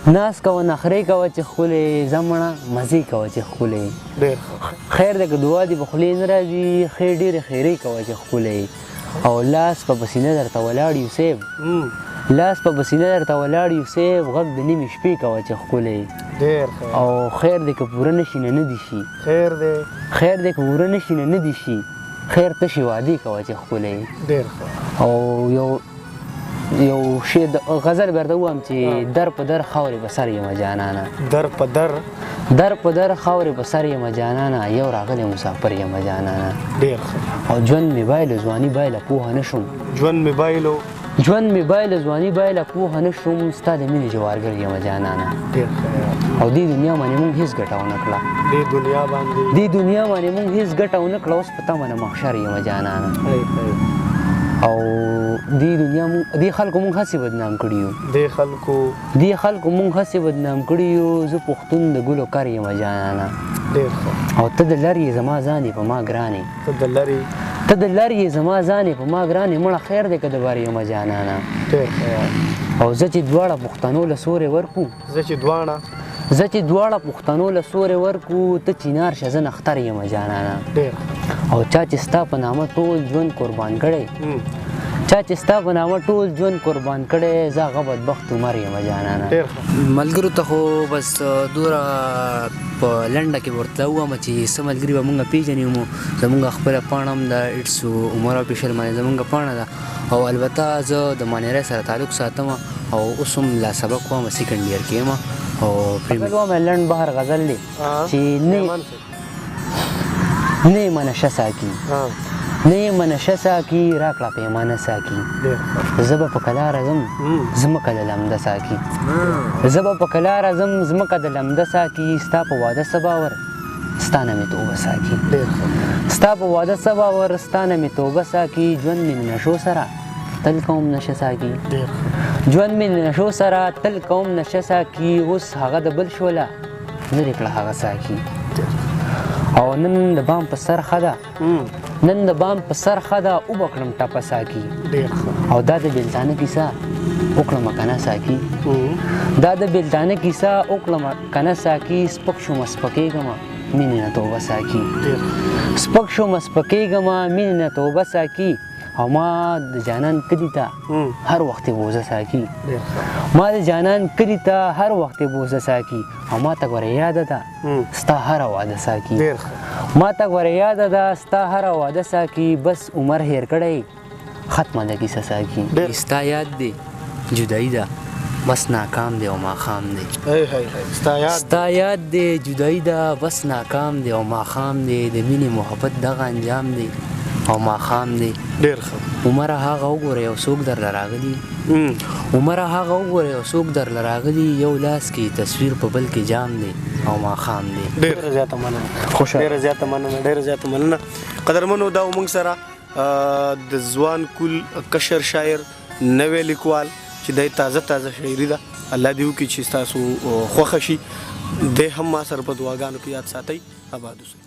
ناس کوه نخرې کوه چې ښکلې ځه مړه مزې کوه چې ښکلې ډېر خیر دی که دعا دې په خولې نه راځي خیر ډېرې خیرې کوه چې ښکلې او لاس په بسینه درته ولاړ یو صیب لاس په بسینه درته ولاړ یو صیب غږ د نیمې شپې کوه چې ښکلې ډېر او خیر دی که پوره نه شي نه نه دي شي خیر دی که پوره نه شي نه نه دي شي خیر تشې وعدې کوه چې ښکلې ډېر او یو شی غزل به درته ووایم چې در په در خاورې په سر یمه جانانه در په در خاورې په سر یمه جانانه یو راغلی مسافر یمه جانانه ډېر او ژوند مې بایله ځواني بایله پوهه نه شوم ژوند مې بایله ځواني بایله پوهه نه شوم ستا د مینې جوارګر یمه جانانه ډېر او دې دنیا باندې مونږ هېڅ ګټه ونه کړه دې دنیا باندې مونږ هېڅ ګټه ونه کړه اوس په تمه د محشر یمه جانانه او دې خلکو مونږ هسې بدنام کړي یو زه پښتون د ګلو کر یم جانانه او ته د لر یې زما ځان یې په ما ګرانې مړه خیر دی که د بر یم جانانه او زه چې دواړه پښتنو له سورې ورکو ته چینار شه زه نختر یم جانانه او چا چې ستا په نامه ټول ژوند قربان کړی زه هغه بدبخت عمر یم جانانه ملګرو ته خو بس دوره په لنډه کې ورته ووایم چې څه ملګري به مونږ پیژني مو زمونږ خپله پاڼه هم ده اټس عمر افیشل باندې زمونږ پاڼه ده او البته زه د مانیرۍ سره تعلق ساتم او اوس هم لا سبق وایم سیکنډ ایئر کې یم او وایم لنډ بهر غزل دی چې نه یې منشه ساکي راکړه پیمانه ساکي زه به په کلاره ځم ځمکه د لمده ساکي ستا په واده څه باور ستانه مې توبه ساکي ژوند مې د نشو سره تل کوم نشه ساکي اوس هغه د بل شوله لرې کړه هغه ساکي او نن د بام په سر خده اوبه کړم ټپه ساکي او دا د بېلتانه کیسه وکړمه کنه ساکي سپک شومه سپکېږمه مینې نه توبه ساکي او ما د جانان کلي ته هر وخت بوزه ساکي او ما ته ګوره یاده ده ستا هره واده ساکي بس عمر هیر کړی ختمه ده کیسه ساکي ستا یاد دی جدایي ده بس ناکام دی او ماښام دی ستا یاد دی جدایي ده بس ناکام دی او ماښام دی د مینې محبت دغه انجام دی او ماښام دی عمره هغه وګوره یو څوک درله راغلي یو لاس کې تصویر په بل کې جام دی او ماښام دی ډېره زیاته مننه قدرمنو دا موږ سره د ځوان کول کشر شاعر نوی لیکوال چې دی تازه شاعري ده الله دې وکړي چې ستاسو خوښه شي دی هم ما سره په دعاګانو کې یاد ساتئ آباد اوسئ